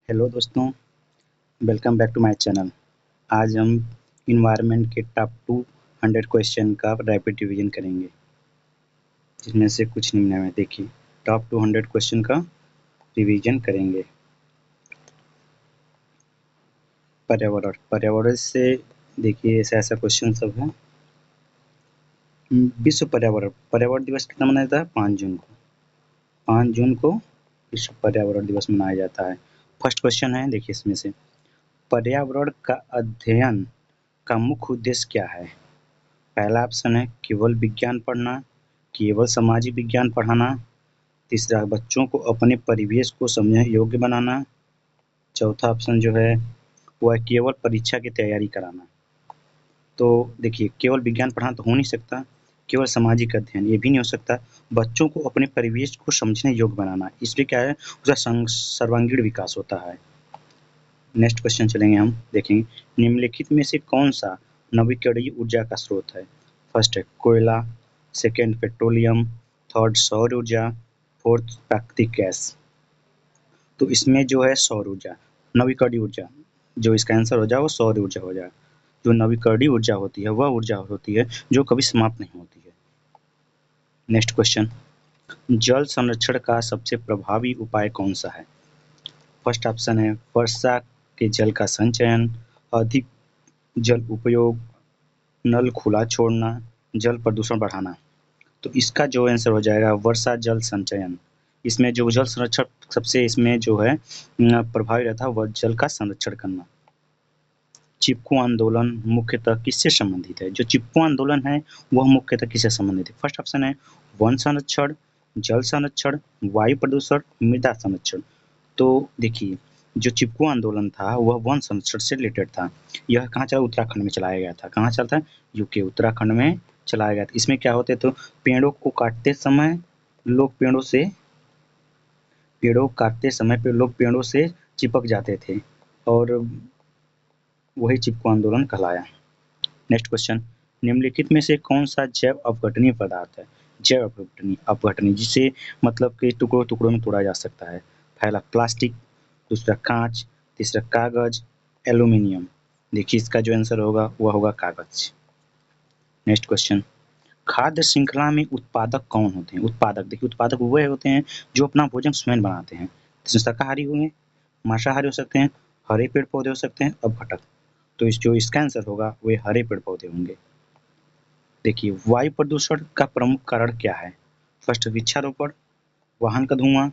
Hello दोस्तों, welcome back to my channel. आज हम इन्वायरमेंट के टॉप 200 क्वेश्चन का रैपिड रिवीजन करेंगे, जिसमें से कुछ निम्न में देखिए। टॉप 200 क्वेश्चन का रिवीजन करेंगे। पर्यावरण से देखिए ऐसा क्वेश्चन सब है। विश्व पर्यावरण दिवस कितना मनाया जाता है? 5 जून को। 5 जून को विश्व पर्यावरण दिवस मनाया जाता है। फर्स्ट क्वेश्चन है, देखिए इसमें से पर्यावरण का अध्ययन का मुख्य उद्देश्य क्या है? पहला ऑप्शन है केवल विज्ञान पढ़ना, केवल सामाजिक विज्ञान पढ़ाना। तीसरा, बच्चों को अपने परिवेश को समझने योग्य बनाना। चौथा ऑप्शन जो है वह है केवल परीक्षा की तैयारी कराना। तो देखिए, केवल विज्ञान पढ़ाना तो हो नहीं सकता, केवल सामाजिक अध्ययन ये भी नहीं हो सकता, बच्चों को अपने परिवेश को समझने योग्य बनाना, इसलिए क्या है उसका सर्वांगीण विकास होता है। नेक्स्ट क्वेश्चन चलेंगे, हम देखेंगे निम्नलिखित में से कौन सा नवीकरणीय ऊर्जा का स्रोत है? फर्स्ट है कोयला, सेकेंड पेट्रोलियम, थर्ड सौर ऊर्जा, फोर्थ प्राकृतिक गैस। तो इसमें जो है सौर ऊर्जा, नवीकरणीय ऊर्जा, जो इसका आंसर हो जाए वो सौर ऊर्जा हो जाए। जो नवीकरणीय ऊर्जा होती है वह ऊर्जा होती है जो कभी समाप्त नहीं होती है। नेक्स्ट क्वेश्चन, जल संरक्षण का सबसे प्रभावी उपाय कौन सा है? फर्स्ट ऑप्शन है वर्षा के जल का संचयन, अधिक जल उपयोग, नल खुला छोड़ना, जल प्रदूषण बढ़ाना। तो इसका जो आंसर हो जाएगा वर्षा जल संचयन। इसमें जो जल संरक्षण सबसे इसमें जो है प्रभावी रहता है वह जल का संरक्षण करना। चिपको आंदोलन मुख्यतः किससे संबंधित है? जो चिपको आंदोलन है वह मुख्यतः किससे संबंधित है? फर्स्ट ऑप्शन है वन संरक्षण, जल संरक्षण, वायु प्रदूषण, मृदा संरक्षण। तो देखिए, जो चिपको आंदोलन था वह वन संरक्षण से रिलेटेड था। यह कहाँ चला? उत्तराखंड में चलाया गया था। कहाँ चला था? यूके, उत्तराखंड में चलाया गया था। इसमें क्या होते तो पेड़ों को काटते समय लोग पेड़ों को काटते समय पे लोग पेड़ों से चिपक जाते थे और वही चिपको आंदोलन कहलाया। नेक्स्ट क्वेश्चन, निम्नलिखित में से कौन सा जैव अपघटनीय पदार्थ है? जैव अपघटनीय जिसे मतलब कि टुकड़ों टुकड़ों में तोड़ा जा सकता है। पहला प्लास्टिक, दूसरा कांच, तीसरा कागज, एल्यूमिनियम। देखिए इसका जो आंसर होगा वह होगा कागज। नेक्स्ट क्वेश्चन, खाद्य श्रृंखला में उत्पादक कौन होते हैं? उत्पादक, देखिए उत्पादक वह होते हैं जो अपना भोजन स्वयं बनाते हैं। जैसे शाकाहारी हुए, मांसाहारी हो सकते हैं, हरे पेड़ पौधे हो सकते हैं, अपघटक। तो जो इसका आंसर होगा वे हरे पेड़ पौधे होंगे। देखिए वायु प्रदूषण का प्रमुख कारण क्या है? फर्स्ट वृक्षारोपण, वाहन का धुआं,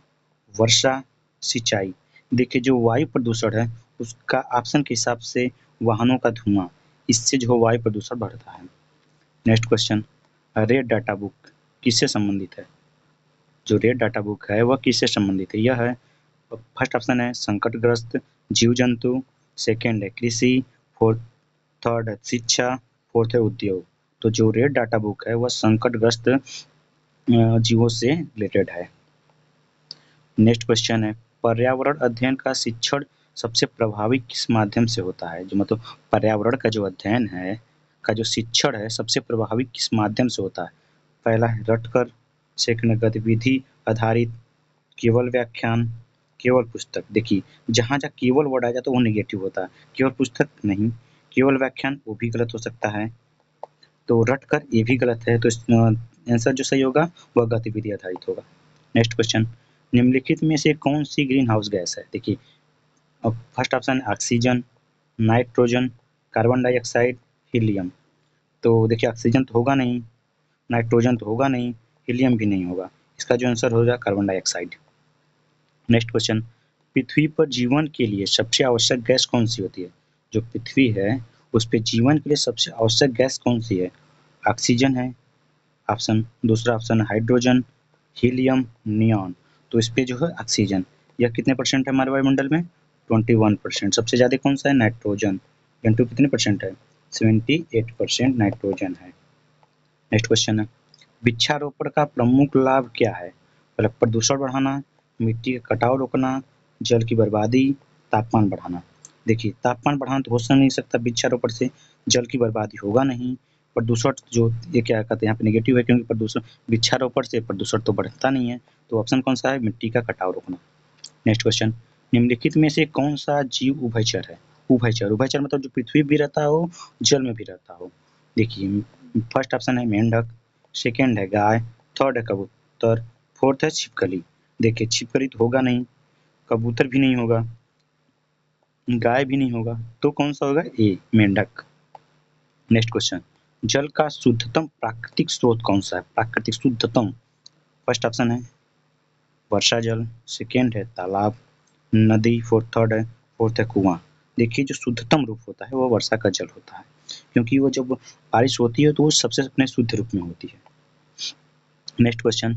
वर्षा, सिंचाई। देखिए जो वायु प्रदूषण है उसका ऑप्शन के हिसाब से वाहनों का धुआं, इससे जो वायु प्रदूषण बढ़ता है। Next question, red data book किससे संबंधित है? जो रेड डाटा बुक है वह किससे संबंधित है? यह है फर्स्ट ऑप्शन है संकटग्रस्त जीव जंतु, सेकेंड है कृषि, फोर्थ थर्ड है शिक्षा, फोर्थ है उद्योग। तो जो रेड डाटा बुक है वह संकटग्रस्त जीवों से रिलेटेड है। नेक्स्ट क्वेश्चन है पर्यावरण अध्ययन का शिक्षण सबसे प्रभावी किस माध्यम से होता है? जो मतलब पर्यावरण का जो अध्ययन है का जो शिक्षण है सबसे प्रभावी किस माध्यम से होता है? पहला है रटकर, सेकंड गतिविधि आधारित, केवल व्याख्यान, केवल पुस्तक। देखिए जहाँ जहाँ केवल वर्ड आ जाता है वो नेगेटिव होता है, केवल पुस्तक नहीं, केवल व्याख्यान वो भी गलत हो सकता है। तो रटकर ये भी गलत है, तो आंसर जो सही होगा वह गतिविधि आधारित होगा। नेक्स्ट क्वेश्चन, निम्नलिखित में से कौन सी ग्रीन हाउस गैस है? देखिए अब first option oxygen, nitrogen, carbon dioxide, helium. तो देखिए ऑक्सीजन तो होगा नहीं, नाइट्रोजन तो होगा नहीं, हीलियम भी नहीं होगा। इसका जो आंसर होगा कार्बन डाइऑक्साइड। नेक्स्ट क्वेश्चन, पृथ्वी पर जीवन के लिए सबसे आवश्यक गैस कौन सी होती है? जो पृथ्वी है उस पर जीवन के लिए सबसे आवश्यक गैस कौन सी है? ऑक्सीजन है ऑप्शन, दूसरा ऑप्शन हाइड्रोजन, हीलियम, नियॉन। तो इस पे जो है ऑक्सीजन। यह कितने परसेंट है हमारे वायुमंडल में? 21%। सबसे ज़्यादा कौन सा है? नाइट्रोजन। इंटू कितने परसेंट है? 78% नाइट्रोजन है। नेक्स्ट क्वेश्चन है वृक्षारोपण का प्रमुख लाभ क्या है? पहले प्रदूषण बढ़ाना, मिट्टी का कटाव रोकना, जल की बर्बादी, तापमान बढ़ाना। देखिए तापमान बढ़ाना तो हो नहीं सकता वृक्षारोपण से, जल की बर्बादी होगा नहीं, प्रदूषण जो ये क्या कहते हैं यहाँ पे नेगेटिव है क्योंकि प्रदूषण वृक्षारोपण से प्रदूषण तो बढ़ता नहीं है। तो ऑप्शन कौन सा है? मिट्टी का कटाव रोकना। नेक्स्ट क्वेश्चन, निम्नलिखित में से कौन सा जीव उभयचर है? उभयचर, उभयचर मतलब जो पृथ्वी भी रहता हो, जल में भी रहता हो। देखिए फर्स्ट ऑप्शन है मेंढक, सेकंड है गाय, थर्ड है कबूतर, फोर्थ है छिपकली। देखिए छिपकली तो होगा नहीं, कबूतर भी नहीं होगा, गाय भी नहीं होगा, तो कौन सा होगा? ए मेंढक। नेक्स्ट क्वेश्चन, जल का शुद्धतम प्राकृतिक स्रोत कौन सा है? प्राकृतिक शुद्धतम, फर्स्ट ऑप्शन है वर्षा जल, सेकेंड है तालाब, नदी, फोर्थ है कुआं। देखिए जो शुद्धतम रूप होता है वो वर्षा का जल होता है, क्योंकि वो जब बारिश होती है तो वो सबसे अपने शुद्ध रूप में होती है। नेक्स्ट क्वेश्चन,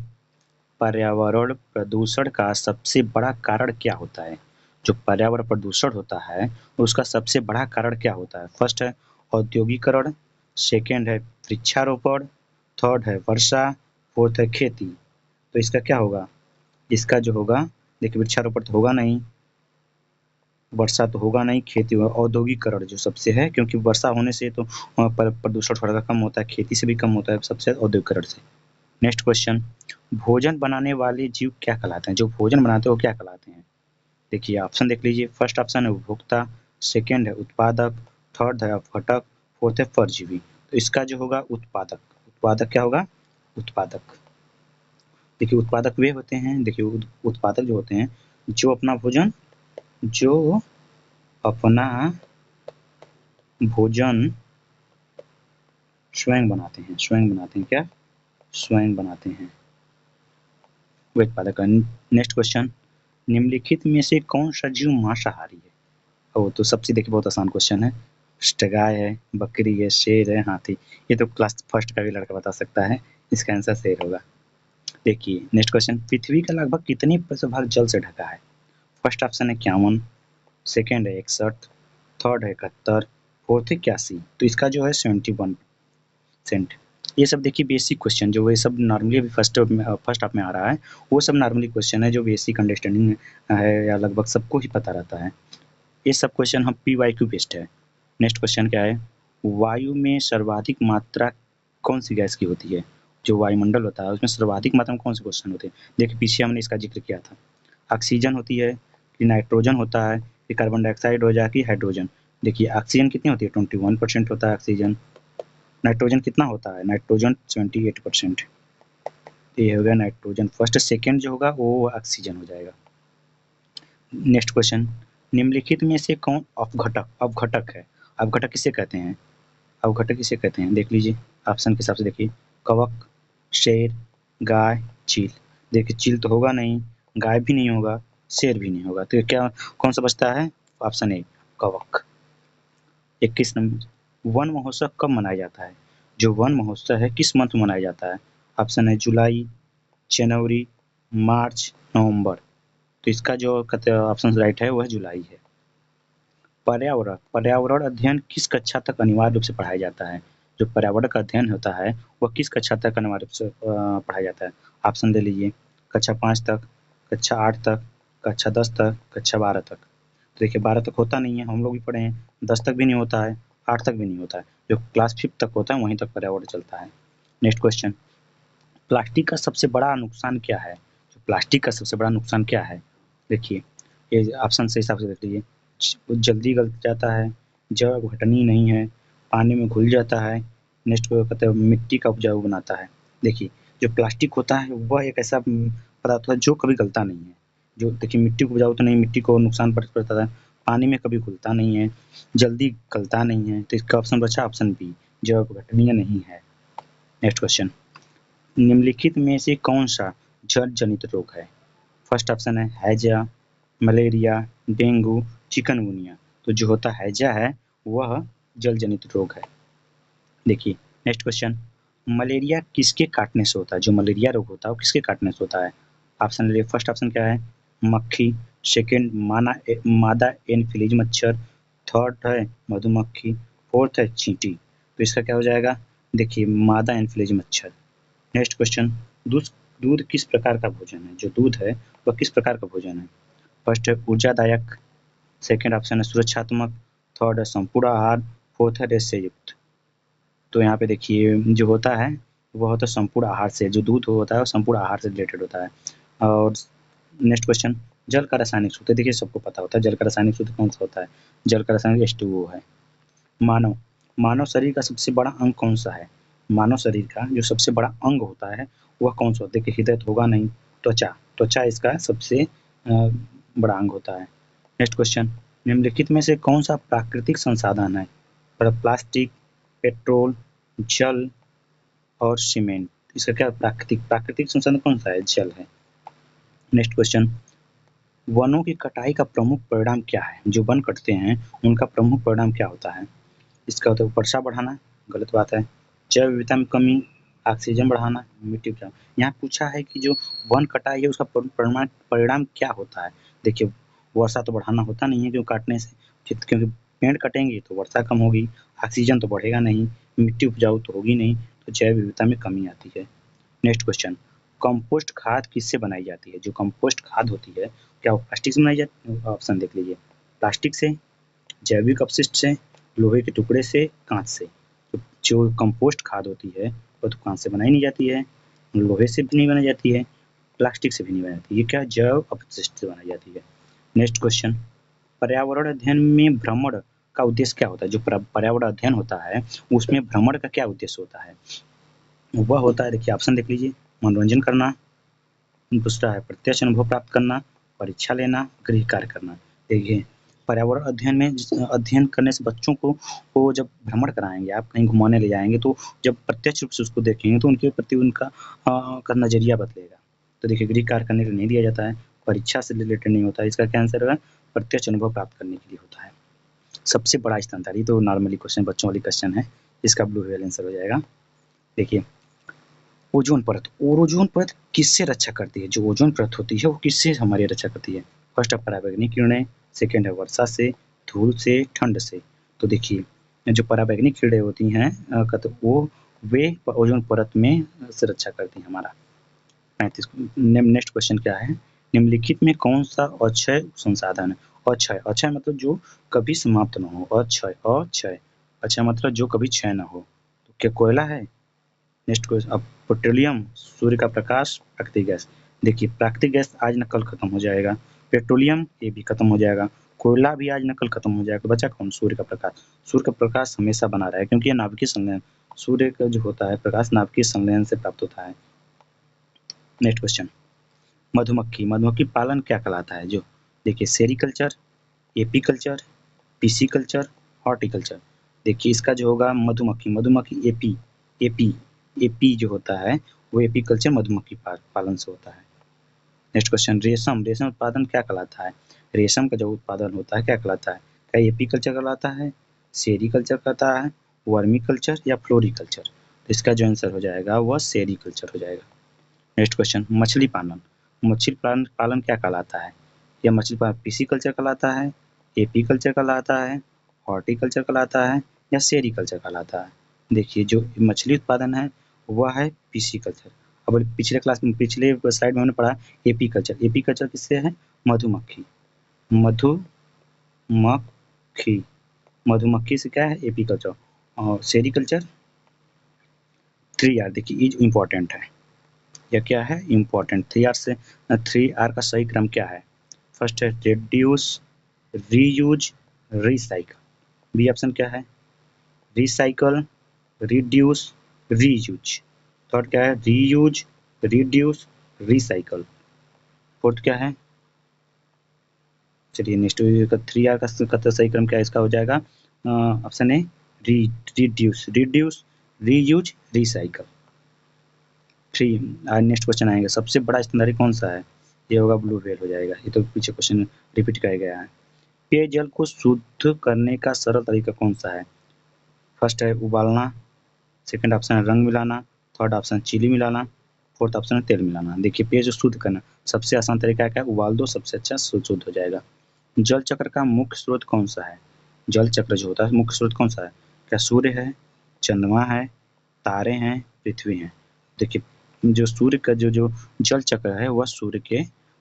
पर्यावरण प्रदूषण का सबसे बड़ा कारण क्या होता है? जो पर्यावरण प्रदूषण होता है उसका सबसे बड़ा कारण क्या होता है? फर्स्ट है औद्योगिकरण, सेकेंड है वृक्षारोपण, थर्ड है वर्षा, फोर्थ है खेती। तो इसका क्या होगा? इसका जो होगा, देखिए वृक्षारोपण तो होगा नहीं, वर्षा तो होगा नहीं, खेती होगा। औद्योगिकरण जो सबसे है, क्योंकि वर्षा होने से तो प्रदूषण थोड़ा सा कम होता है, खेती से भी कम होता है, सबसे औद्योगिकरण से। नेक्स्ट क्वेश्चन, भोजन बनाने वाले जीव क्या कहलाते हैं? जो भोजन बनाते हैं वो क्या कहलाते हैं? देखिए ऑप्शन देख लीजिए, फर्स्ट ऑप्शन है उपभोक्ता, सेकंड है उत्पादक, थर्ड है अपघटक, फोर्थ है परजीवी। तो इसका जो होगा उत्पादक, उत्पादक क्या होगा? उत्पादक। देखिए उत्पादक वे होते हैं, देखिए उत्पादक जो होते हैं जो अपना भोजन, जो अपना भोजन स्वयं बनाते हैं, स्वयं बनाते हैं, क्या? स्वयं बनाते हैं, वे उत्पादक। नेक्स्ट क्वेश्चन, निम्नलिखित में से कौन सा जीव मांसाहारी है? वो तो सबसे देखिए बहुत आसान क्वेश्चन है, गाय है, बकरी है, शेर है, हाथी। ये तो क्लास फर्स्ट का भी लड़का बता सकता है, इसका आंसर शेर होगा। देखिए नेक्स्ट क्वेश्चन, पृथ्वी का लगभग कितने प्रतिशत भाग जल से ढका है? फर्स्ट ऑप्शन है 51, सेकेंड है 61, थर्ड है 71, फोर्थ है 81। तो इसका जो है 71%। ये सब देखिए बेसिक क्वेश्चन, जो ये सब नॉर्मली अभी फर्स्ट हाफ में आ रहा है, वो सब नॉर्मली क्वेश्चन है जो बेसिक अंडरस्टैंडिंग है या लगभग सबको ही पता रहता है। ये सब क्वेश्चन हम PYQ बेस्ड है। नेक्स्ट क्वेश्चन क्या है, वायु में सर्वाधिक मात्रा कौन सी गैस की होती है? जो वायुमंडल होता है उसमें सर्वाधिक मात्रा में कौन से क्वेश्चन होते हैं? देखिए पीछे हमने इसका जिक्र किया था, ऑक्सीजन होती है कि नाइट्रोजन होता है कि कार्बन डाइऑक्साइड हो जाए कि हाइड्रोजन। देखिए ऑक्सीजन कितनी होती है? 21% होता है ऑक्सीजन। नाइट्रोजन कितना होता है? नाइट्रोजन 78%। ये हो गया नाइट्रोजन फर्स्ट, सेकेंड जो होगा वो ऑक्सीजन हो जाएगा। नेक्स्ट क्वेश्चन, निम्नलिखित में से कौन अपघटक अपघटक है? अपघटक किसे कहते हैं? अपघटक किसे कहते हैं देख लीजिए, ऑप्शन के हिसाब से देखिए, कवक, शेर, गाय, चील। देखिए चील तो होगा नहीं, गाय भी नहीं होगा, शेर भी नहीं होगा, तो ये क्या कौन सा बचता है? ऑप्शन ए कवक। 21 नंबर, वन महोत्सव कब मनाया जाता है? जो वन महोत्सव है किस मंथ में मनाया जाता है? ऑप्शन है जुलाई, जनवरी, मार्च, नवंबर। तो इसका जो ऑप्शन राइट है वह जुलाई है। पर्यावरण, पर्यावरण अध्ययन किस कक्षा तक अनिवार्य रूप से पढ़ाया जाता है? जो पर्यावरण का अध्ययन होता है वह किस कक्षा तक अनिवार्य रूप से पढ़ाया जाता है? ऑप्शन दे लीजिए, कक्षा 5 तक, कक्षा 8 तक, कक्षा 10 तक, कक्षा 12 तक। तो देखिए 12 तक होता नहीं है, हम लोग भी पढ़े हैं, 10 तक भी नहीं होता है, 8 तक भी नहीं होता है, जो क्लास 5 तक होता है वहीं तक पर्यावरण चलता है। नेक्स्ट क्वेश्चन, प्लास्टिक का सबसे बड़ा नुकसान क्या है? जो प्लास्टिक का सबसे बड़ा नुकसान क्या है? देखिए ये ऑप्शन से हिसाब से देख लीजिए, जल्दी गल जाता है, जड़ घटनी नहीं है, पानी में घुल जाता है, नेक्स्ट को कहते हैं मिट्टी का उपजाऊ बनाता है। देखिए जो प्लास्टिक होता है वह एक ऐसा पदार्थ है जो कभी गलता नहीं है, जो देखिए मिट्टी को उपजाऊ तो नहीं, मिट्टी को नुकसान पड़ता है, पानी में कभी घुलता नहीं है, जल्दी गलता नहीं है, तो इसका ऑप्शन बचा ऑप्शन बी, जड़ घटनीय नहीं है। नेक्स्ट क्वेश्चन, निम्नलिखित में से कौन सा जल जनित रोग है? फर्स्ट ऑप्शन है हैजा, मलेरिया, डेंगू, चिकनगुनिया। तो जो होता हैजा है वह जल जनित रोग है। देखिए नेक्स्ट क्वेश्चन, मलेरिया किसके काटने से होता है? जो मलेरिया रोग होता है वो किसके काटने से होता है? ऑप्शन ले, फर्स्ट ऑप्शन क्या है? मक्खी, सेकेंड मादा एनफिलीज मच्छर, थर्ड है मधुमक्खी, फोर्थ है चींटी। तो इसका क्या हो जाएगा? देखिए मादा एनफिलीज मच्छर। नेक्स्ट क्वेश्चन, दूध दूध किस प्रकार का भोजन है? जो दूध है वह किस प्रकार का भोजन है? फर्स्ट है ऊर्जादायक, सेकेंड ऑप्शन है सुरक्षात्मक, थर्ड है संपूर्ण आहार, फोर्थ है रेत से युक्त। तो यहाँ पे देखिए जो होता है वह होता है संपूर्ण आहार से, जो दूध होता है वो संपूर्ण आहार से रिलेटेड होता है। और नेक्स्ट क्वेश्चन, जल का रासायनिक सूत्र देखिए सबको पता होता है, जल का रासायनिक सूत्र कौन सा होता है, जल का रासायनिक H2O है। मानव मानव शरीर का सबसे बड़ा अंग कौन सा है, मानव शरीर का जो सबसे बड़ा अंग होता है वह कौन सा होता है, देखिए हृदय तो होगा नहीं, त्वचा इसका सबसे बड़ा अंग होता है। नेक्स्ट क्वेश्चन, निम्नलिखित में से कौन सा प्राकृतिक संसाधन है, प्लास्टिक, पेट्रोल, जल और सीमेंट, इसका क्या प्राकृतिक संसाधन कौन सा है, जल है। नेक्स्ट क्वेश्चन, वनों की कटाई का प्रमुख परिणाम क्या है, जो वन कटते हैं उनका प्रमुख परिणाम क्या होता है, इसका होता है वर्षा बढ़ाना, गलत बात है। जैव विविधता में कमी, ऑक्सीजन बढ़ाना, मिट्टी उपजाऊ। यहाँ पूछा है कि जो वन कटाई है उसका परिणाम क्या होता है, देखिए वर्षा तो बढ़ाना होता नहीं है क्यों काटने से, क्योंकि पेड़ कटेंगे तो वर्षा कम होगी, ऑक्सीजन तो बढ़ेगा नहीं, मिट्टी उपजाऊ तो होगी नहीं, तो जैव विविधता में कमी आती है। नेक्स्ट क्वेश्चन, कंपोस्ट खाद किससे बनाई जाती है, जो कंपोस्ट खाद होती है क्या वो प्लास्टिक से बनाई जाती है, ऑप्शन देख लीजिए, प्लास्टिक से, जैविक अपशिष्ट से, लोहे के टुकड़े से, कांच से। तो जो कंपोस्ट खाद होती है वो तो कांच से बनाई नहीं जाती है, लोहे से भी नहीं बनाई जाती है, प्लास्टिक से भी नहीं बनाई जाती, ये क्या जैव अपशिष्ट से बनाई जाती है। नेक्स्ट क्वेश्चन, पर्यावरण अध्ययन में भ्रमण का उद्देश्य क्या होता है, जो पर्यावरण अध्ययन होता है उसमें भ्रमण का क्या उद्देश्य होता है, वह होता है, देखिए ऑप्शन देख लीजिए, मनोरंजन करना, दूसरा है प्रत्यक्ष अनुभव प्राप्त करना, परीक्षा लेना, गृह कार्य करना। देखिए पर्यावरण अध्ययन में अध्ययन करने से बच्चों को जब भ्रमण कराएंगे, आप कहीं घुमाने ले जाएंगे तो जब प्रत्यक्ष रूप से उसको देखेंगे तो उनके प्रति उनका का नजरिया बदलेगा। तो देखिए गृह कार्य करने के लिए नहीं दिया जाता है, परीक्षा से रिलेटेड नहीं होता है, इसका क्या आंसर होगा, प्रत्यक्ष अनुभव प्राप्त करने के लिए होता है। सबसे बड़ा स्तनधारी तो नॉर्मली क्वेश्चन बच्चों वाली क्वेश्चन है, इसका ब्लू व्हेल आंसर हो जाएगा। देखिए ओजोन परत, ओजोन परत किससे रक्षा करती है, जो ओजोन परत होती है वो किससे हमारी रक्षा करती है, फर्स्ट है पराबैंगनी किरणें, सेकेंड है वर्षा से, धूल से, ठंड से। तो देखिए जो पराबैंगनी किरणें होती हैं वो वे ओजोन परत में से रक्षा करती हैं हमारा। 35 नेक्स्ट क्वेश्चन क्या है, निम्नलिखित में कौन सा अक्षय संसाधन है, अक्षय अक्षय मतलब जो कभी समाप्त न हो, अक्षय अक्षय अक्षय मतलब जो कभी क्षय न हो, तो क्या कोयला है। नेक्स्ट क्वेश्चन, अब पेट्रोलियम, सूर्य का प्रकाश, प्राकृतिक गैस। देखिए प्राकृतिक गैस आज न कल खत्म हो जाएगा, पेट्रोलियम ये भी खत्म हो जाएगा, कोयला भी आज न कल खत्म हो जाएगा, तो बचा कौन, सूर्य का प्रकाश। सूर्य का प्रकाश हमेशा बना रहा है क्योंकि ये नाभिकीय संलयन, सूर्य का जो होता है प्रकाश नाभिकीय संलयन से प्राप्त होता है। नेक्स्ट क्वेश्चन, मधुमक्खी, मधुमक्खी पालन क्या कहलाता है, जो देखिए सेरिकल्चर, एपीकल्चर, पिसिकल्चर, हॉर्टिकल्चर। देखिए इसका जो होगा मधुमक्खी, मधुमक्खी एपी एपी एपी जो होता है वो एपीकल्चर मधुमक्खी पालन से होता है। नेक्स्ट क्वेश्चन, रेशम, रेशम उत्पादन क्या कहलाता है, रेशम का जो उत्पादन होता है क्या कहलाता है, क्या एपीकल्चर कहलाता है, सेरिकल्चर कहता है, वर्मिकल्चर या फ्लोरिकल्चर। तो इसका जो आंसर हो जाएगा वह सेरिकल्चर हो जाएगा। नेक्स्ट क्वेश्चन, मछली पालन, मछली पालन क्या कहलाता है, यह मछली पालन पिसिकल्चर कहलाता है, एपीकल्चर कहलाता है, हॉर्टिकल्चर कहलाता है या सेरिकल्चर कहलाता है। देखिए जो मछली उत्पादन है वह है पिसिकल्चर। अब पिछले स्लाइड में हमने पढ़ा एपीकल्चर, एपीकल्चर किससे है, मधुमक्खी, मधुमक्खी मधुमक्खी से क्या है एपीकल्चर। और सेरिकल्चर 3R, देखिए इज इम्पोर्टेंट है, यह क्या है इम्पोर्टेंट, 3R से 3R का सही क्रम क्या है, फर्स्ट है reduce, reuse, recycle, B option क्या है, रिसाइकल, रिड्यूस, रीयूज, थर्ड क्या है रीयूज, रिड्यूस, रिसाइकल, फोर्थ क्या है, चलिए नेक्स्ट 3R का सही क्रम क्या है, इसका हो जाएगा option A reduce, reuse, recycle. 3 next question आएगा, सबसे बड़ा स्तनधारी कौन सा है, ये होगा ब्लू व्हेल हो जाएगा, ये तो पीछे क्वेश्चन रिपीट किया गया है। पेयजल को शुद्ध करने का सरल तरीका कौन सा है, फर्स्ट है उबालना, सेकंड ऑप्शन है रंग मिलाना, थर्ड ऑप्शन चीनी मिलाना, फोर्थ ऑप्शन है तेल मिलाना। देखिए पेयजल शुद्ध करना सबसे आसान तरीका क्या है, उबाल दो, सबसे अच्छा शुद्ध हो जाएगा। जल चक्र का मुख्य स्रोत कौन सा है, जल चक्र जो होता है मुख्य स्रोत कौन सा है, क्या सूर्य है, चंद्रमा है, तारे हैं, पृथ्वी है। देखिए जो सूर्य का जो जल चक्र है वह सूर्य के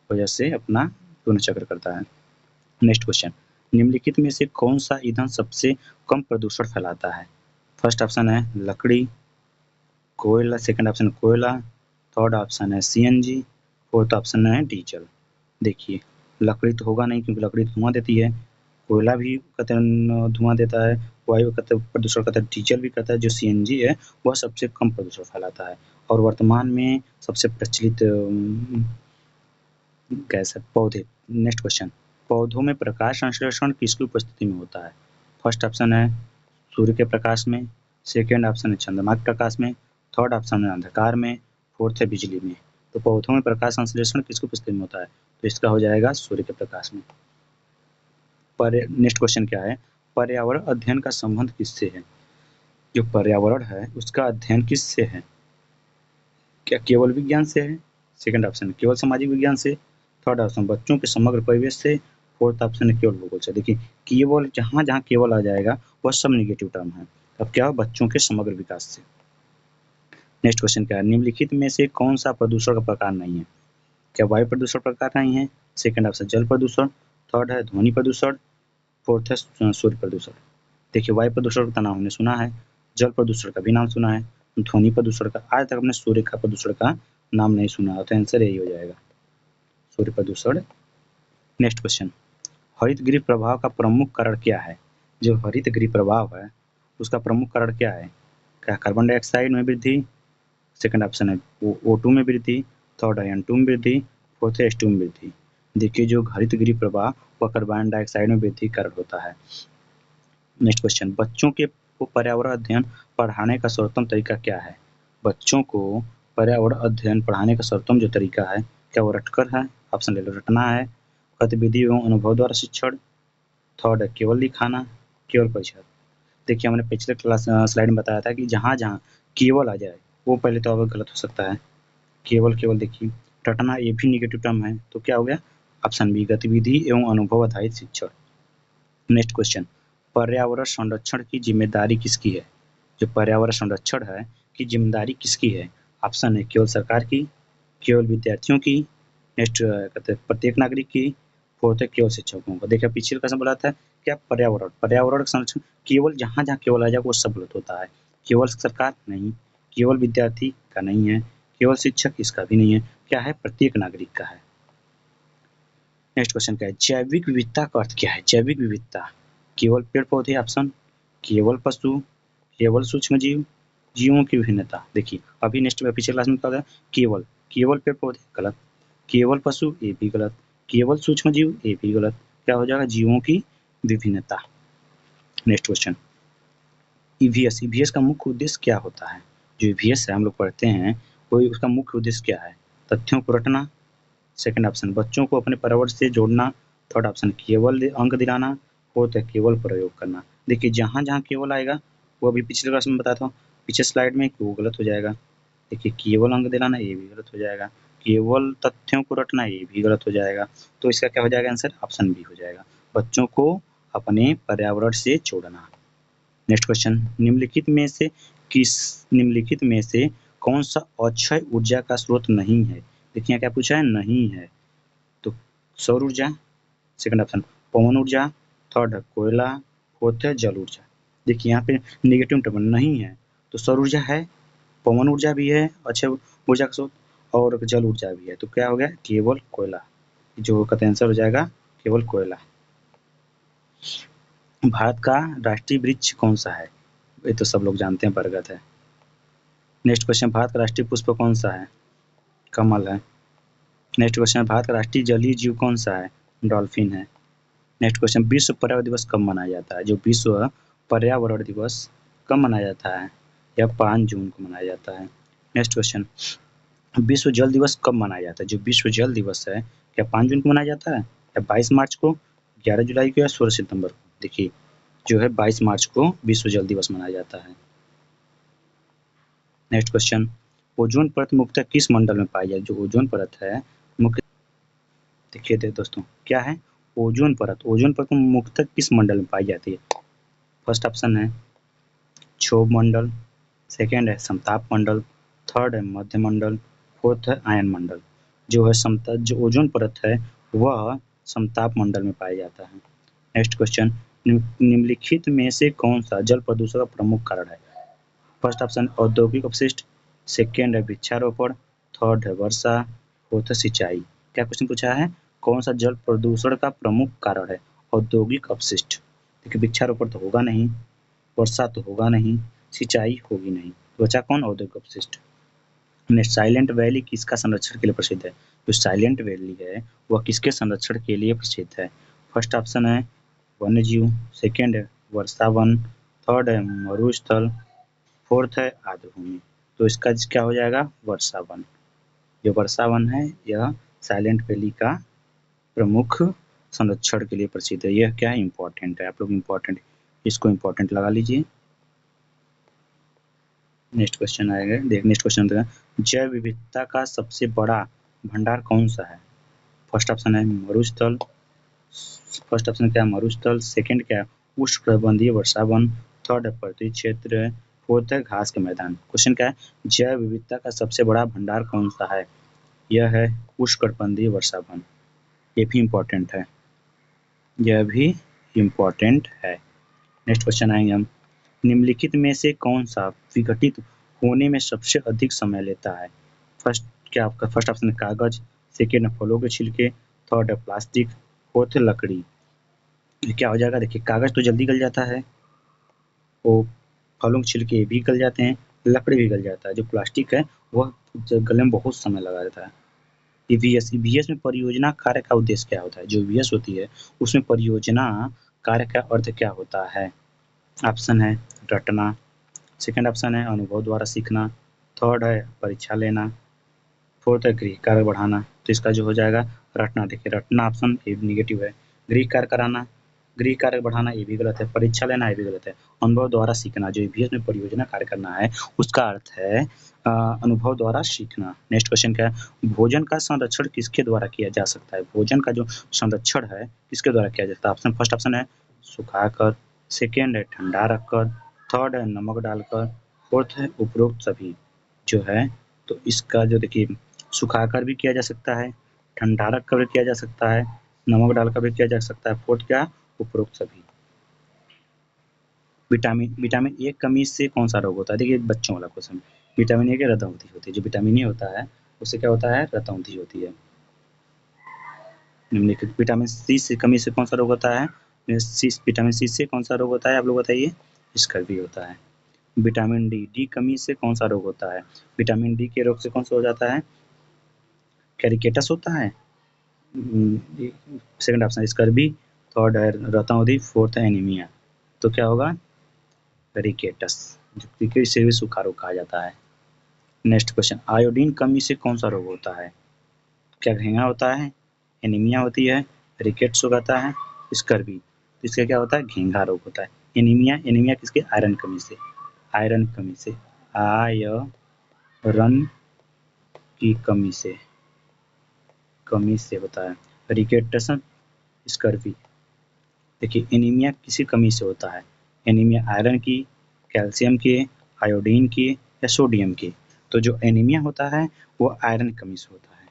वजह से अपना पूर्ण चक्र करता है। नेक्स्ट क्वेश्चन, निम्नलिखित में से कौन सा ईंधन सबसे कम प्रदूषण फैलाता है, फर्स्ट ऑप्शन है लकड़ी, कोयला, सेकंड ऑप्शन कोयला, थर्ड ऑप्शन है CNG, फोर्थ ऑप्शन है डीजल। देखिए लकड़ी तो होगा नहीं क्योंकि लकड़ी धुआं देती है, कोयला भी कहते हैं धुआं देता है, वायु कहते हैं प्रदूषण कहते हैं, डीजल भी कहता है, जो सीएनजी है वह सबसे कम प्रदूषण फैलाता है। और वर्तमान में सबसे प्रचलित गैस है पौधे। नेक्स्ट क्वेश्चन, पौधों में प्रकाश संश्लेषण किसकी उपस्थिति में होता है? फर्स्ट ऑप्शन है सूर्य के प्रकाश में, सेकेंड ऑप्शन है चंद्रमा के प्रकाश में, थर्ड ऑप्शन है अंधकार में, फोर्थ है बिजली में। तो पौधों में प्रकाश संश्लेषण किसकी उपस्थिति में होता है? तो इसका हो जाएगा सूर्य के प्रकाश में। नेक्स्ट क्वेश्चन क्या है, पर्यावरण अध्ययन का संबंध किससे है? जो पर्यावरण है उसका अध्ययन किससे है? क्या केवल विज्ञान से है? सेकंड ऑप्शन केवल सामाजिक विज्ञान से, थर्ड ऑप्शन बच्चों के समग्र परिवेश से, फोर्थ ऑप्शन है केवल भूगोल से। देखिए केवल जहाँ जहाँ केवल आ जाएगा वह सब निगेटिव टर्म है। अब क्या हो, बच्चों के समग्र विकास से। नेक्स्ट क्वेश्चन क्या है, निम्नलिखित में से कौन सा प्रदूषण का प्रकार नहीं है? क्या वायु प्रदूषण प्रकार नहीं है? सेकंड ऑप्शन जल प्रदूषण, थर्ड है ध्वनि प्रदूषण, फोर्थ है सूर्य प्रदूषण। देखिए वायु प्रदूषण का नाम हमने सुना है, जल प्रदूषण का भी नाम सुना है, ध्वनि प्रदूषण का आज तक हमने सूर्य का प्रदूषण का नाम नहीं सुना, तो आंसर यही हो जाएगा सूर्य प्रदूषण। नेक्स्ट क्वेश्चन, हरित गृह प्रभाव का प्रमुख कारण क्या है? जो हरित गृह प्रभाव है उसका प्रमुख कारण क्या है? क्या कार्बन डाइऑक्साइड में वृद्धि, सेकंड ऑप्शन है O2 में वृद्धि, थर्ड है N2 में वृद्धि, फोर्थ है H2 में वृद्धि। देखिए जो हरित गृह प्रभाव वह कार्बन डाइऑक्साइड में वृद्धि कारण होता है। नेक्स्ट क्वेश्चन, बच्चों के को पर्यावरण अध्ययन पढ़ाने का सर्वोत्तम तरीका क्या है? बच्चों को पर्यावरण अध्ययन पढ़ाने का सर्वोत्तम जो तरीका है, क्या वो रटकर है? ऑप्शन ले लो, रटना है, गतिविधि एवं अनुभव द्वारा शिक्षण, थर्ड है केवल लिखाना, केवल परिचय। देखिए हमने पिछले क्लास स्लाइड में बताया था कि जहाँ जहाँ केवल आ जाए वो पहले तो अब गलत हो सकता है। केवल केवल देखिए रटना ये भी निगेटिव टर्म है, तो क्या हो गया ऑप्शन बी गतिविधि एवं अनुभव आधारित शिक्षण। नेक्स्ट क्वेश्चन, पर्यावरण संरक्षण की जिम्मेदारी किसकी है? जो पर्यावरण संरक्षण है की जिम्मेदारी किसकी है? ऑप्शन है केवल सरकार की, केवल विद्यार्थियों की, नेक्स्ट कहते हैं प्रत्येक नागरिक की, फोर्थ है केवल शिक्षकों का। देखिए पिछले क्लास में बोला था क्या पर्यावरण संरक्षण केवल जहाँ जहाँ केवल आ जाए वो सब गलत होता है। केवल सरकार नहीं, केवल विद्यार्थी का नहीं है, केवल शिक्षक इसका भी नहीं है, क्या है प्रत्येक नागरिक का है। नेक्स्ट क्वेश्चन क्या है, जैविक विविधता का अर्थ क्या है? जैविक विविधता केवल पेड़ पौधे ऑप्शन, केवल पशु, केवल सूक्ष्म जीव, जीवों की विभिन्नता। देखिए अभी नेक्स्ट में पिछले क्लास में क्या था, केवल केवल पेड़ पौधे गलत, केवल पशु ये भी गलत, केवल सूक्ष्म जीव ये भी गलत, क्या हो जाएगा जीवों की विभिन्नता। नेक्स्ट क्वेश्चन, ईवीएस का मुख्य उद्देश्य क्या होता है? जो ईवीएस है हम लोग पढ़ते हैं वो उसका मुख्य उद्देश्य क्या है? तथ्यों को रटना, सेकंड ऑप्शन बच्चों को अपने पर्यावरण से जोड़ना, थर्ड ऑप्शन केवल अंक दिलाना, फोर्थ है केवल प्रयोग करना। देखिए जहाँ जहाँ केवल आएगा वो अभी पिछले क्लास में बताया था पीछे स्लाइड में वो गलत हो जाएगा। देखिए केवल अंक दिलाना ये भी गलत हो जाएगा, केवल तथ्यों को रटना ये भी गलत हो जाएगा, तो इसका क्या हो जाएगा आंसर? ऑप्शन बी हो जाएगा, बच्चों को अपने पर्यावरण से जोड़ना। नेक्स्ट क्वेश्चन, निम्नलिखित में से कौन सा अक्षय ऊर्जा का स्रोत नहीं है? देखिए क्या पूछा है, नहीं है, तो सौर ऊर्जा, सेकंड ऑप्शन पवन ऊर्जा, थर्ड है कोयला, फोर्थ है जल ऊर्जा। देखिए यहाँ पे निगेटिव टर्म नहीं है, तो सौर ऊर्जा है, पवन ऊर्जा भी है अक्षय ऊर्जा का स्रोत, और जल ऊर्जा भी है, तो क्या हो गया केवल कोयला, जो कहते आंसर हो जाएगा केवल कोयला। भारत का राष्ट्रीय वृक्ष कौन सा है? ये तो सब लोग जानते हैं बरगद है। नेक्स्ट क्वेश्चन, भारत का राष्ट्रीय पुष्प कौन सा है? कमल है। नेक्स्ट क्वेश्चन, भारत का राष्ट्रीय जलीय जीव कौन सा है? डॉल्फिन है। नेक्स्ट क्वेश्चन, विश्व पर्यावरण दिवस कब मनाया जाता है? जो विश्व पर्यावरण दिवस कब मनाया जाता है? यह 5 जून को मनाया जाता है। नेक्स्ट क्वेश्चन, विश्व जल दिवस कब मनाया जाता है? जो विश्व जल दिवस है क्या 5 जून को मनाया जाता है, या 22 मार्च को, 11 जुलाई को, या 16 सितंबर को? देखिए जो है 22 मार्च को विश्व जल दिवस मनाया जाता है। नेक्स्ट क्वेश्चन, ओजोन परत मुख्यतः किस मंडल में पाई जाती है? जो ओजोन परत है मुख्य, देखिए दोस्तों क्या है ओजोन परत मुख्यतः किस मंडल में पाई जाती है? फर्स्ट ऑप्शन है क्षोभ मंडल, सेकेंड है समताप मंडल, थर्ड है मध्य मंडल, फोर्थ है आयन मंडल। जो है जो ओजोन परत है वह समताप मंडल में पाया जाता है। नेक्स्ट क्वेश्चन, निम्नलिखित में से कौन सा जल प्रदूषण का प्रमुख कारण है? फर्स्ट ऑप्शन औद्योगिक अपशिष्ट, सेकेंड है वृक्षारोपण, थर्ड है वर्षा, फोर्थ है सिंचाई। क्या क्वेश्चन पूछा है? कौन सा जल प्रदूषण का प्रमुख कारण है? औद्योगिक अपशिष्ट। देखिए वृक्षारोपण तो होगा नहीं, वर्षा तो होगा नहीं, सिंचाई होगी नहीं, तो बचा कौन? औद्योगिक अपशिष्ट। साइलेंट वैली किसका संरक्षण के लिए प्रसिद्ध है? जो साइलेंट वैली है वह किसके संरक्षण के लिए प्रसिद्ध है? फर्स्ट ऑप्शन है वन्य जीव, सेकेंड है वर्षा वन, थर्ड है मरुस्थल, फोर्थ है आर्द्रभूमि। तो इसका क्या हो जाएगा? वर्षा वन। जो वर्षा वन है यह साइलेंट वैली का प्रमुख संरक्षण के लिए प्रसिद्ध है। यह क्या है? इम्पोर्टेंट है, आप लोग इम्पोर्टेंट इसको इम्पोर्टेंट लगा लीजिए। नेक्स्ट क्वेश्चन आएगा, देख नेक्स्ट क्वेश्चन जैव विविधता का सबसे बड़ा भंडार कौन सा है? फर्स्ट ऑप्शन है मरुस्थल, फर्स्ट ऑप्शन क्या है? मरुस्थल, सेकंड क्या है? उष्णकटिबंधीय वर्षा वन, थर्ड है पर्वतीय क्षेत्र, फोर्थ है घास के मैदान। क्वेश्चन क्या है? जैव विविधता का सबसे बड़ा भंडार कौन सा है? यह है उष्णकटिबंधीय वर्षा वन। ये भी इम्पोर्टेंट है, यह भी इम्पोर्टेंट है। नेक्स्ट क्वेश्चन आएंगे हम, निम्नलिखित में से कौन सा विघटित होने में सबसे अधिक समय लेता है? फर्स्ट क्या आपका? फर्स्ट ऑप्शन है कागज, सेकेंड है फलों के छिलके, थर्ड है प्लास्टिक, फोर्थ है लकड़ी। क्या हो जाएगा? देखिए कागज तो जल्दी गल जाता है, वो फलों के छिलके भी गल जाते हैं, लकड़ी भी गल जाता है। जो प्लास्टिक है वह गलने में बहुत समय लगा रहता है। ईवीएस, ईवीएस में परियोजना कार्य का उद्देश्य क्या होता है? जो ईवीएस होती है उसमें परियोजना कार्य का अर्थ क्या होता है? ऑप्शन है रटना, सेकंड ऑप्शन है अनुभव द्वारा सीखना, थर्ड है परीक्षा लेना, फोर्थ है गृह कार्य बढ़ाना। तो इसका जो हो जाएगा रटना। देखिए रटना ऑप्शन ए निगेटिव है, गृह कार्य कराना, गृह कार्य बढ़ाना ये भी गलत है, परीक्षा लेना ये भी गलत है। अनुभव द्वारा सीखना, जो ईवीएस में परियोजना कार्य करना है उसका अर्थ है अनुभव द्वारा सीखना। नेक्स्ट क्वेश्चन क्या है? भोजन का संरक्षण किसके द्वारा किया जा सकता है? भोजन का जो संरक्षण है किसके द्वारा किया जाता है? ऑप्शन फर्स्ट ऑप्शन है सुखाकर, सेकेंड है ठंडा रखकर, थर्ड है नमक डालकर, फोर्थ है उपरोक्त सभी। जो है तो इसका जो देखिए सुखाकर भी किया जा सकता है, ठंडा रख कर भी किया जा सकता है, नमक डालकर भी किया जा सकता है, फोर्थ क्या? उपरोक्त सभी। विटामिन विटामिन ए कमी से कौन सा रोग होता है? देखिए बच्चों वाला क्वेश्चन। विटामिन ए की रतौंधी होती है, जो विटामिन ए होता है उससे क्या होता है? रतौंधी होती है। निम्नलिखित विटामिन सी से कमी से कौन सा रोग होता है? विटामिन सी से कौन सा रोग होता है आप लोग बताइए? स्कर्वी होता है। विटामिन डी, डी कमी से कौन सा रोग होता है? विटामिन डी के रोग से कौन सा हो जाता है? कैरिकेटस होता है। सेकंड ऑप्शन स्कर्वी, थर्ड है रतौंधी, फोर्थ है एनीमिया। तो क्या होगा? कैरिकेटस, जो से भी सूखा रोग कहा जाता है। नेक्स्ट क्वेश्चन, आयोडीन कमी से कौन सा रोग होता है? क्या घेंगा होता है, एनीमिया होती है, रिकेट्स हो जाता है, स्कर्वी। इसका क्या होता है? घेंघा रोग होता है। एनीमिया, एनीमिया किसके? आयरन कमी से, आयरन कमी से, आयरन की कमी से होता है। Rickets, scurvy. देखिए एनीमिया किसी कमी से होता है? एनीमिया आयरन की, कैल्शियम की, आयोडीन की या सोडियम की। तो जो एनीमिया होता है वो आयरन कमी से होता है।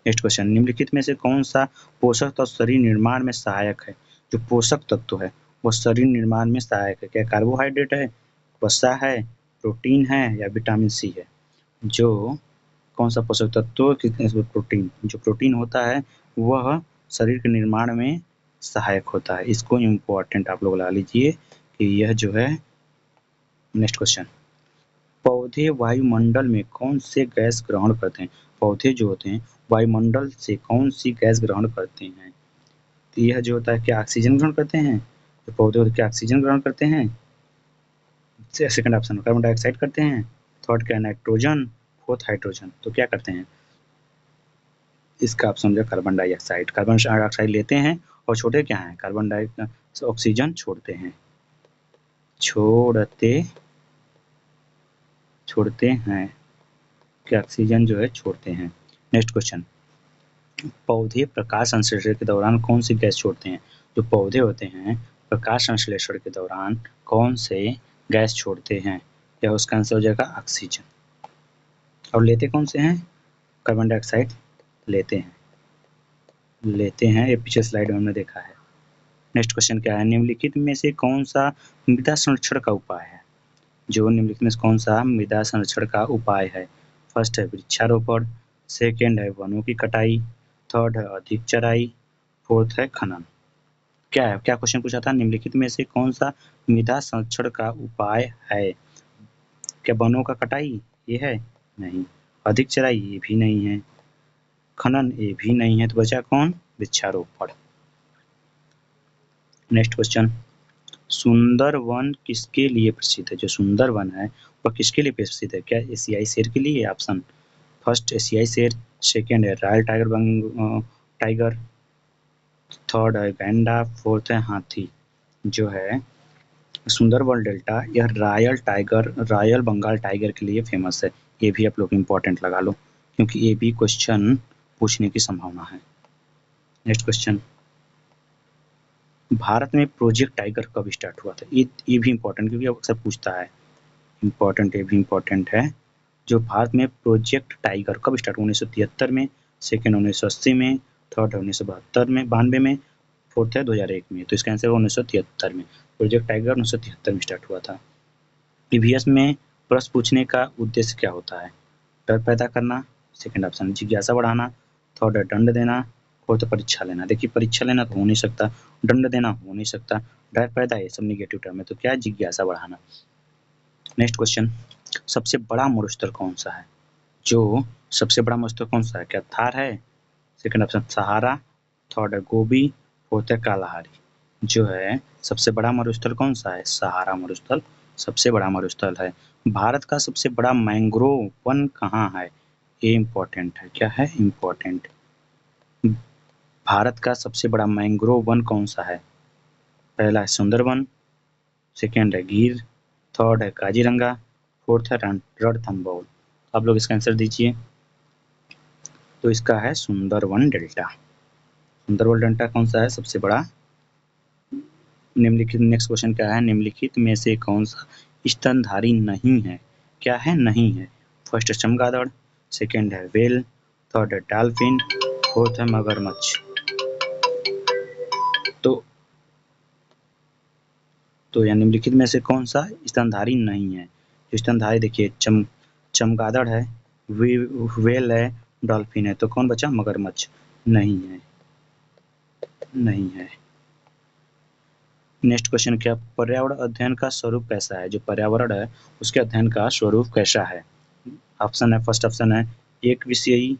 नेक्स्ट क्वेश्चन, निम्नलिखित में से कौन सा पोषक तत्व शरीर निर्माण में सहायक है? जो पोषक तत्व है वो शरीर निर्माण में सहायक है। क्या कार्बोहाइड्रेट है, वसा है, प्रोटीन है या विटामिन सी है? जो कौन सा पोषक तत्व? प्रोटीन। जो प्रोटीन होता है वह शरीर के निर्माण में सहायक होता है। इसको इम्पोर्टेंट आप लोग ला लीजिए कि यह जो है। नेक्स्ट क्वेश्चन, पौधे वायुमंडल में कौन से गैस ग्रहण करते हैं? पौधे जो होते हैं वायुमंडल से कौन सी गैस ग्रहण करते हैं? तो यह जो होता है क्या ऑक्सीजन ग्रहण करते हैं? तो पौधे होते क्या ऑक्सीजन ग्रहण करते हैं? सेकंड ऑप्शन कार्बन डाइऑक्साइड करते हैं, थर्ड क्या नाइट्रोजन, फोर्थ हाइड्रोजन। तो क्या करते हैं? इसका ऑप्शन जो कार्बन डाइऑक्साइड, कार्बन डाइऑक्साइड लेते हैं और छोड़ते क्या है? कार्बन डाइऑक्साइड, ऑक्सीजन छोड़ते हैं, छोड़ते हैं कि ऑक्सीजन जो है छोड़ते हैं। नेक्स्ट क्वेश्चन, पौधे प्रकाश संश्लेषण के दौरान कौन सी गैस छोड़ते हैं? जो पौधे होते हैं प्रकाश संश्लेषण के दौरान कौन से गैस छोड़ते हैं? या उसका आंसर हो जाएगा ऑक्सीजन। और लेते कौन से हैं? कार्बन डाइऑक्साइड लेते हैं, ये पिछले स्लाइड में हमने देखा है। नेक्स्ट क्वेश्चन क्या है, निम्नलिखित में से कौन सा मृदा संरक्षण का उपाय है? जो निम्नलिखित में से कौन सा मृदा संरक्षण का उपाय है? फर्स्ट है वृक्षारोपण, सेकेंड है वनों की कटाई, थर्ड है अधिक चराई, फोर्थ है खनन। क्या है, क्या क्वेश्चन पूछा था, निम्नलिखित में से कौन सा मृदा संरक्षण का उपाय है? क्या वनों का कटाई ये है? नहीं। अधिक चराई ये भी नहीं है, खनन ये भी नहीं है, तो बचा कौन? वृक्षारोपण। नेक्स्ट क्वेश्चन, सुंदर वन किसके लिए प्रसिद्ध है? जो सुंदर वन है वह किसके लिए प्रसिद्ध है? क्या एशियाई शेर के लिए? ऑप्शन फर्स्ट एशियाई शेर, सेकेंड है रॉयल टाइगर, थर्ड है गैंडा, फोर्थ है हाथी। जो है सुंदरबन डेल्टा यह रॉयल बंगाल टाइगर के लिए फेमस है। ये भी आप लोग इम्पोर्टेंट लगा लो, क्योंकि ये भी क्वेश्चन पूछने की संभावना है। नेक्स्ट क्वेश्चन, भारत में प्रोजेक्ट टाइगर कब स्टार्ट हुआ था? ये भी इम्पोर्टेंट, क्योंकि अक्सर पूछता है, इम्पोर्टेंट, ये भी इम्पोर्टेंट है। जो भारत में प्रोजेक्ट टाइगर कब स्टार्ट हुआ? 1973 में, सेकेंड 1980 में, थर्ड 1972 में, 92 में, फोर्थ है 2001 में। तो इसका आंसर 1973 में। प्रोजेक्ट टाइगर 1973 में स्टार्ट हुआ था। ईवीएस में प्रश्न पूछने का उद्देश्य क्या होता है? डर पैदा करना, सेकंड ऑप्शन जिज्ञासा बढ़ाना, थर्ड है दंड देना, फोर्थ परीक्षा लेना। देखिए परीक्षा लेना तो हो नहीं सकता, दंड देना हो नहीं सकता, डर पैदा ये सब निगेटिव टर्म है, तो क्या जिज्ञासा बढ़ाना। नेक्स्ट क्वेश्चन, सबसे बड़ा मरुस्थल कौन सा है? जो सबसे बड़ा मरुस्थल कौन सा है? क्या थार है, सेकंड ऑप्शन सहारा, थर्ड है गोबी, फोर्थ है कालाहारी। जो है सबसे बड़ा मरुस्थल कौन सा है? सहारा मरुस्थल सबसे बड़ा मरुस्थल है। भारत का सबसे बड़ा मैंग्रोव वन कहाँ है? ये इम्पोर्टेंट है। क्या है? इम्पोर्टेंट। भारत का सबसे बड़ा मैंग्रोव वन कौन सा है? पहला है सुंदरबन, सेकेंड है गिर, थर्ड है काजीरंगा, फोर्थ है रणथंभौर। आप लोग इसका आंसर दीजिए। तो इसका है सुंदरबन डेल्टा। सुंदरबन डेल्टा कौन सा है? सबसे बड़ा। निम्नलिखित, नेक्स्ट क्वेश्चन क्या है, निम्नलिखित में से कौन सा स्तनधारी नहीं है? क्या है? नहीं है। फर्स्ट है चमगादड़, सेकेंड है व्हेल, थर्ड है डॉल्फिन, फोर्थ है मगरमच्छ। तो या निम्नलिखित में से कौन सा स्तनधारी नहीं है? जो स्तनधारी देखिए चमगादड़ है, व्हेल है, डॉल्फिन है, तो कौन बचा? मगरमच्छ। नहीं है, नहीं है। नेक्स्ट क्वेश्चन, क्या पर्यावरण अध्ययन का स्वरूप कैसा है? जो पर्यावरण है उसके अध्ययन का स्वरूप कैसा है? ऑप्शन है, फर्स्ट ऑप्शन है एक विषयी,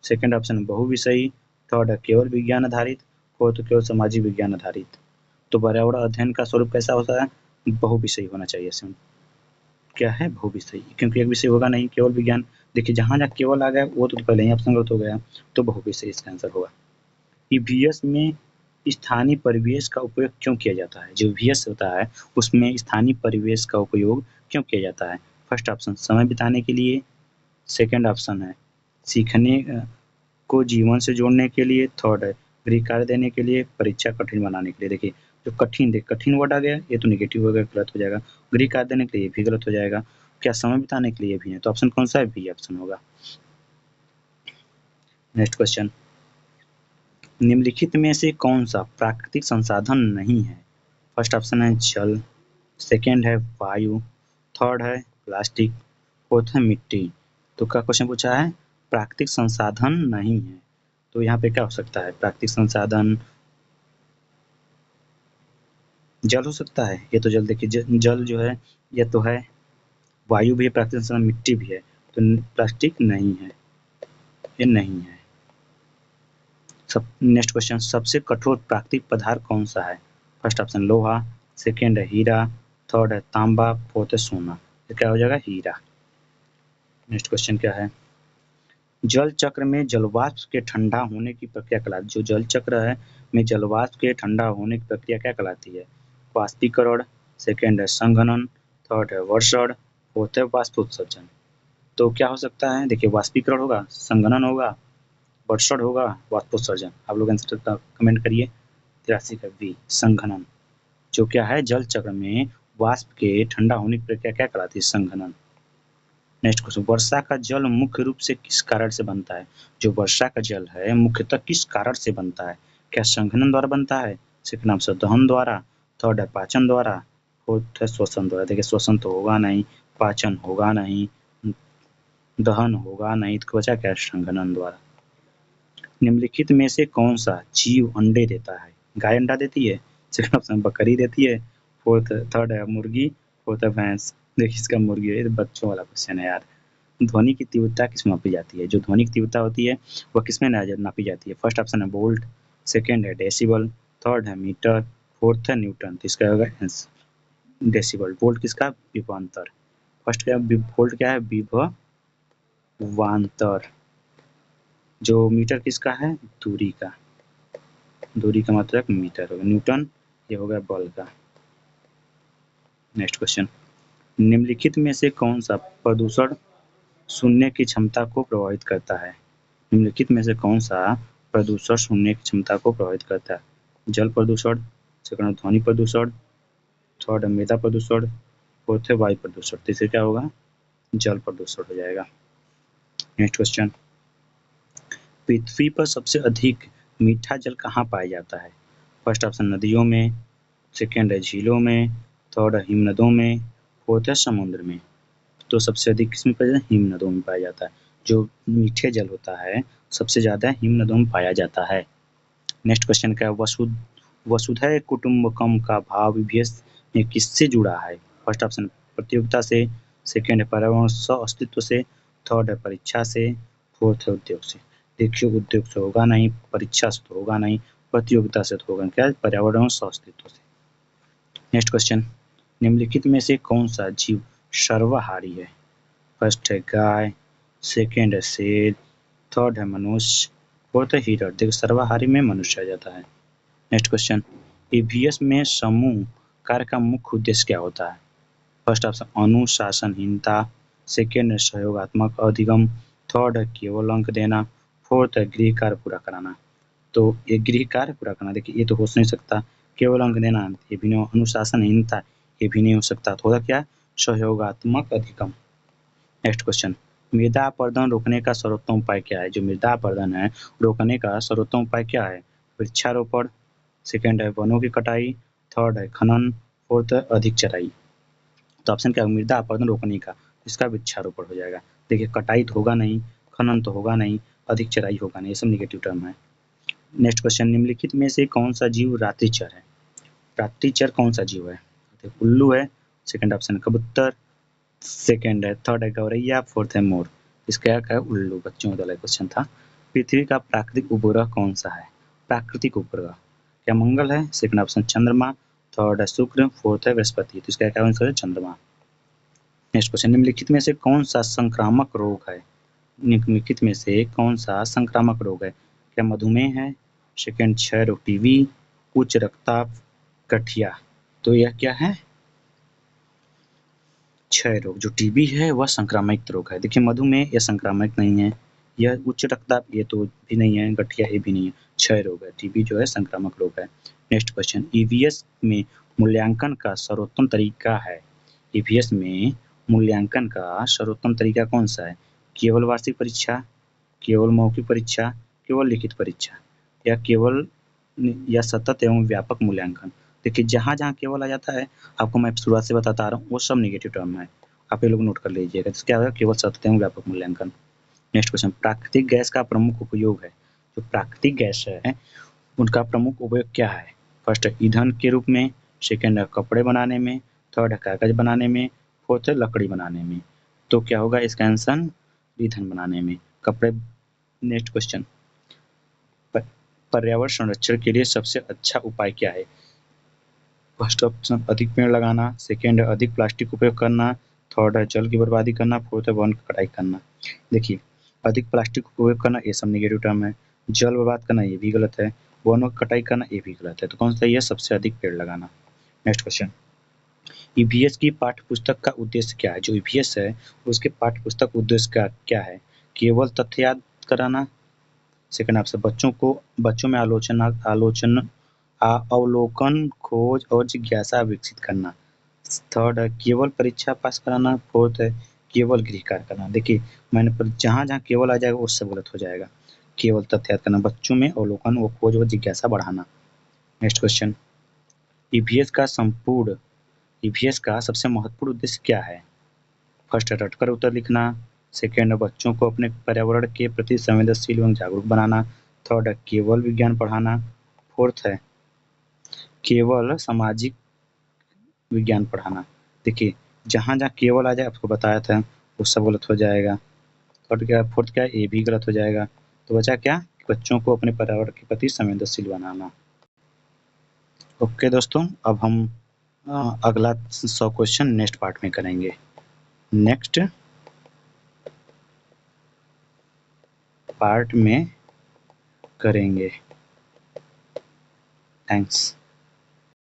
सेकंड ऑप्शन बहुविषयी, थर्ड है केवल विज्ञान आधारित, फोर्थ केवल सामाजिक विज्ञान आधारित। तो पर्यावरण अध्ययन का स्वरूप कैसा होता है? बहुविषयी होना चाहिए इसमें। क्या है? बहुविषयी, क्योंकि एक विषय होगा नहीं, केवल विज्ञान। देखिए जहाँ जहाँ केवल आ गया वो तो पहले ही ऑप्शन गलत हो गया, तो बहुविषयी इसका आंसर होगा। ईवीएस में स्थानीय परिवेश का उपयोग क्यों किया जाता है? जो ईवीएस होता है उसमें स्थानीय परिवेश का उपयोग क्यों किया जाता है? फर्स्ट ऑप्शन समय बिताने के लिए, सेकंड ऑप्शन है सीखने को जीवन से जोड़ने के लिए, थर्ड है गृह कार्य देने के लिए, परीक्षा कठिन बनाने के लिए। देखिए जो कठिन वर्ड आ गया ये तो निगेटिव हो गया, गलत हो जाएगा। गृह कार्य देने के लिए ये भी गलत हो जाएगा। क्या समय बिताने के लिए भी है? तो ऑप्शन कौन सा है? बी ऑप्शन होगा। नेक्स्ट क्वेश्चन, निम्नलिखित में से कौन सा प्राकृतिक संसाधन नहीं है? फर्स्ट ऑप्शन है जल, सेकेंड है वायु, थर्ड है प्लास्टिक, फोर्थ है मिट्टी। तो क्या क्वेश्चन पूछा है? प्राकृतिक संसाधन नहीं है, तो यहाँ पे क्या हो सकता है? प्राकृतिक संसाधन जल हो सकता है, ये तो जल देखिए जल जो है ये तो है, वायु भी है, प्राकृतिक संसाधन मिट्टी भी है, तो प्लास्टिक नहीं है, ये नहीं है। सब नेक्स्ट क्वेश्चन, सबसे कठोर प्राकृतिक पदार्थ कौन सा है? फर्स्ट ऑप्शन लोहा, सेकेंड है हीरा, थर्ड है तांबा, फोर्थ है सोना। तो क्या हो जाएगा? हीरा। नेक्स्ट क्वेश्चन क्या है, जल चक्र में जलवाष्प के ठंडा होने की प्रक्रिया कहलाती है? जो जल चक्र है में जलवाष्प के ठंडा होने की प्रक्रिया क्या कहलाती है? वाष्पीकरण, सेकेंड है संघनन, थर्ड है वर्षण, फोर्थ है वाष्पोत्सर्जन। तो क्या हो सकता है? देखिए वाष्पीकरण होगा, संघनन होगा, वर्षण होगा, वाष्पोत्सर्जन। आप लोग आंसर कमेंट करिए। 83 का बी संघनन। जो क्या है? जल चक्र में वाष्प के ठंडा होने की प्रक्रिया क्या कहलाती है? संघनन। नेक्स्ट क्वेश्चन, वर्षा का जल मुख्य रूप से किस कारण से बनता है? जो वर्षा का जल है मुख्यतः किस कारण से बनता है? क्या संघनन द्वारा बनता है, सेकंड ऑप्शन दहन द्वारा, थर्ड है पाचन द्वारा, फोर्थ है श्वसन द्वारा। देखिए श्वसन तो होगा नहीं, पाचन होगा नहीं, दहन होगा नहीं, तो बचा क्या? संघनन द्वारा। निम्नलिखित में से कौन सा जीव अंडे देता है? गाय अंडा देती है, सेकंड ऑप्शन बकरी देती है, फोर्थ थर्ड है मुर्गी, फोर्थ है भैंस। देखिए इसका मुर्गी है, ये तो बच्चों वाला क्वेश्चन है यार। ध्वनि की तीव्रता किसमें मापी जाती है? जो ध्वनि की तीव्रता होती है वह किसमें नापी जाती है? फर्स्ट ऑप्शन है वोल्ट, सेकेंड है डेसिबल, थर्ड है मीटर, फोर्थ है न्यूटन। तो इसका होगा डेसिबल। वोल्ट किसका? विभवांतर। फर्स्ट क्या वोल्ट क्या है? विभवांतर। जो मीटर किसका है? दूरी का। दूरी का मतलब मीटर होगा। न्यूटन ये हो गया बल का। नेक्स्ट क्वेश्चन, निम्नलिखित में से कौन सा प्रदूषण सुनने की क्षमता को प्रभावित करता है? निम्नलिखित में से कौन सा प्रदूषण सुनने की क्षमता को प्रभावित करता है? जल प्रदूषण, सेकंड ध्वनि प्रदूषण, थर्ड मृदा प्रदूषण, फोर्थ है वायु प्रदूषण। तीसरे क्या होगा? जल प्रदूषण हो जाएगा। नेक्स्ट क्वेश्चन, पृथ्वी पर सबसे अधिक मीठा जल कहाँ पाया जाता है? फर्स्ट ऑप्शन नदियों में, सेकेंड है झीलों में, थर्ड है हिमनदों में, फोर्थ है समुद्र में। तो सबसे अधिक किसमें पाया जाता है? हिमनदों में पाया जाता है। जो मीठे जल होता है सबसे ज़्यादा हिमनदों में पाया जाता है। नेक्स्ट क्वेश्चन क्या है? वसुधैव कुटुम्बकम का भाव ईवीएस में किससे जुड़ा है? फर्स्ट ऑप्शन प्रतियोगिता से, सेकेंड है पर्यावरण सह अस्तित्व से, थर्ड है परीक्षा से, फोर्थ है उद्योग से। देखिए उद्योग से होगा नहीं, परीक्षा से तो होगा नहीं, प्रतियोगिता से तो होगा क्या? पर्यावरण सह अस्तित्व से। नेक्स्ट क्वेश्चन, निम्नलिखित में से कौन सा जीव सर्वाहारी है? फर्स्ट है गाय, सेकेंड है शेर, थर्ड है मनुष्य, फोर्थ है हिरण। देखो सर्वाहारी में मनुष्य आ जाता है। नेक्स्ट क्वेश्चन, ईवीएस में समूह कार्य का मुख्य उद्देश्य क्या होता है? फर्स्ट ऑप्शन अनुशासनहीनता, सेकेंड है सहयोगात्मक अधिगम, थर्ड है केवल अंक देना, फोर्थ है गृह कार्य पूरा कराना। तो ये गृह कार्य पूरा करना, देखिए ये तो हो नहीं सकता, केवल अंक देना ये भी नहीं, अनुशासनहीनता ये भी नहीं हो सकता, तो होगा क्या? सहयोगात्मक अधिगम। नेक्स्ट क्वेश्चन, मृदा अपरदन रोकने का सर्वोत्तम उपाय क्या है? जो मृदा अपरदन है रोकने का सर्वोत्तम उपाय क्या है? वृक्षारोपण, सेकेंड है वनों की कटाई, थर्ड है खनन, फोर्थ है अधिक चराई। तो ऑप्शन क्या है? मृदा अपरदन रोकने का, इसका वृक्षारोपण हो जाएगा। देखिए कटाई तो होगा नहीं, खनन तो होगा नहीं, अधिक चराई होगा नहीं, ये सब निगेटिव टर्म है। नेक्स्ट क्वेश्चन, निम्नलिखित में से कौन सा जीव रात्रिचर है? रात्रिचर कौन सा जीव है? उल्लू है, सेकंड ऑप्शन कबूतर, सेकंड है थर्ड है गौरैया, फोर्थ है मोर। इसका क्या है? उल्लू। बच्चों वाला क्वेश्चन था। पृथ्वी का प्राकृतिक उपग्रह कौन सा है? प्राकृतिक उपग्रह क्या मंगल है, सेकंड ऑप्शन चंद्रमा, थर्ड है शुक्र, फोर्थ है बृहस्पति। तो इसका क्या आंसर है? चंद्रमा। नेक्स्ट क्वेश्चन, निम्नलिखित में से कौन सा संक्रामक रोग है? निम्नलिखित में से कौन सा संक्रामक रोग है? क्या मधुमेह है, सेकंड क्षय रोग टीबी, उच्च रक्तचाप, गठिया। तो यह क्या है? क्षय रोग। जो टीबी है वह संक्रामक रोग है। देखिए मधुमेह यह संक्रामक नहीं है, यह उच्च रक्तचाप ये तो भी नहीं है, गठिया ये भी नहीं है, क्षय रोग है। टीबी जो है संक्रामक रोग है। नेक्स्ट क्वेश्चन, ईवीएस में मूल्यांकन का सर्वोत्तम तरीका है? ईवीएस में मूल्यांकन का सर्वोत्तम तरीका कौन सा है? केवल वार्षिक परीक्षा, केवल मौखिक परीक्षा, केवल लिखित परीक्षा, या केवल या सतत एवं व्यापक मूल्यांकन। देखिए जहाँ जहाँ केवल आ जाता है आपको मैं शुरुआत से बताता आ रहा हूँ वो सब नेगेटिव टर्म है, आप ये लोग नोट कर लीजिएगा। तो क्या होगा? केवल सतत एवं व्यापक मूल्यांकन। नेक्स्ट क्वेश्चन, प्राकृतिक गैस का प्रमुख उपयोग है? जो प्राकृतिक गैस है उनका प्रमुख उपयोग क्या है? फर्स्ट है ईंधन के रूप में, सेकेंड है कपड़े बनाने में, थर्ड है कागज बनाने में, फोर्थ है लकड़ी बनाने में। तो क्या होगा इसका आंसर? ईंधन बनाने में, कपड़े। नेक्स्ट क्वेश्चन, पर्यावरण संरक्षण के लिए सबसे अच्छा उपाय क्या है? फर्स्ट ऑप्शन अधिक पेड़ लगाना, सेकेंड है अधिक प्लास्टिक उपयोग करना, थर्ड है जल की बर्बादी करना, फोर्थ है वन की कटाई करना। देखिए अधिक प्लास्टिक उपयोग करना ये सब नेगेटिव टर्म है, जल बर्बाद करना ये भी गलत है, वनों की कटाई करना ये भी गलत है। तो कौन सा सही है? सबसे अधिक पेड़ लगाना। नेक्स्ट क्वेश्चन, ईवीएस की पाठ्य पुस्तक का उद्देश्य क्या है? जो ईवीएस है उसके पाठ्य पुस्तक उद्देश्य का क्या है? केवल तथ्य याद कराना, सेकंड ऑप्शन बच्चों में आलोचना अवलोकन, खोज और जिज्ञासा विकसित करना, थर्ड है केवल परीक्षा पास कराना, फोर्थ है केवल गृह कार्य करना। देखिए मैंने पर जहाँ जहाँ केवल आ जाएगा वो सब गलत हो जाएगा। केवल तथ्य याद करना, बच्चों में अवलोकन व खोज और जिज्ञासा बढ़ाना। नेक्स्ट क्वेश्चन, ईवीएस का संपूर्ण ईवीएस का सबसे महत्वपूर्ण उद्देश्य क्या है? फर्स्ट है रटकर उत्तर लिखना, सेकेंड है बच्चों को अपने पर्यावरण के प्रति संवेदनशील एवं जागरूक बनाना, थर्ड है केवल विज्ञान पढ़ाना। फोर्थ है केवल सामाजिक विज्ञान पढ़ाना। देखिए जहाँ जहाँ केवल आ जाए आपको बताया था वो सब गलत हो जाएगा। फोर्थ क्या है, ये भी गलत हो जाएगा। तो बचा क्या, बच्चों को अपने पर्यावरण के प्रति संवेदनशील बनाना। ओके दोस्तों, अब हम अगला 100 क्वेश्चन नेक्स्ट पार्ट में करेंगे। नेक्स्ट पार्ट में करेंगे। थैंक्स।